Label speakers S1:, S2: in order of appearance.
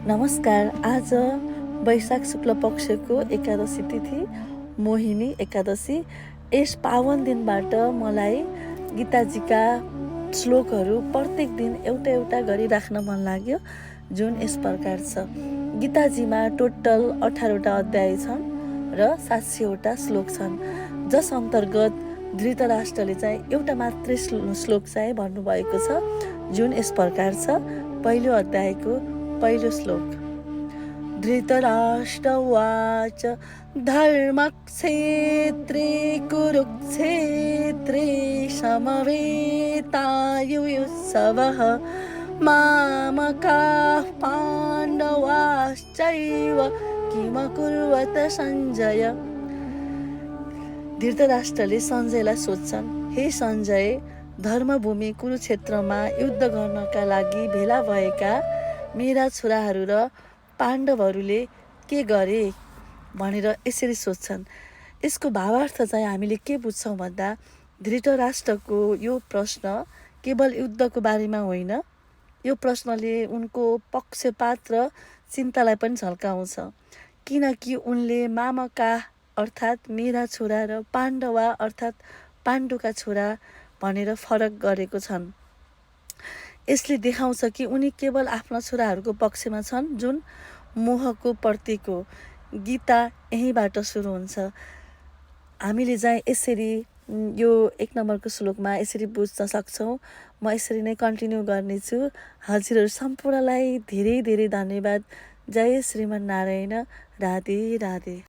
S1: नमस्कार। आज वैशाख शुक्ल पक्षको एकादशी तिथि मोहिनी एकादशी। यस पावन दिनबाट मलाई गीताजीका श्लोकहरू प्रत्येक दिन एउटा एउटा गरी राख्न मन लाग्यो, जुन यस प्रकार छ। गीताजीमा टोटल 18वटा अध्याय छन् र 700वटा श्लोक छन्, जस अन्तर्गत धृतराष्ट्रले चाहिँ एउटा मात्रै श्लोक चाहिँ भन्नुभएको छ, जुन यस प्रकार छ। पहिलो अध्यायको पहिलो श्लोक। धृतराष्ट्र उवाच धर्मक्षेत्रे कुरुक्षेत्रे समवेतायुयुत्सवः मामकाः पाण्डवाश्चैव किमकुर्वत सञ्जय। धृतराष्ट्रले सञ्जयलाई सोध्छन्, हे सञ्जय, धर्मभूमि कुरुक्षेत्रमा युद्ध गर्नका लागि भेला भएका मेरा छोराहरू र पाण्डवहरूले के गरे भनेर यसरी सोध्छन्। यसको भावार्थ चाहिँ हामीले के बुझ्छौँ भन्दा, धृतराष्ट्रको यो प्रश्न केवल युद्धको बारेमा होइन, यो प्रश्नले उनको पक्षपात र चिन्तालाई पनि झल्काउँछ, किनकि उनले मामका अर्थात् मेरा छोरा र पाण्डवा अर्थात् पाण्डुका छोरा भनेर फरक गरेको छन्। यसले देखाउँछ कि उनी केवल आफ्ना छोराहरूको पक्षमा छन्, जुन मोहको प्रतीक हो। गीता यहीँबाट सुरु हुन्छ। हामीले चाहिँ यसरी यो 1 नम्बरको श्लोकमा यसरी बुझ्न सक्छौँ। म यसरी नै कन्टिन्यू गर्नेछु। हजुरहरू सम्पूर्णलाई धेरै धेरै धन्यवाद। जय श्रीमन्नारायण। राधे राधे।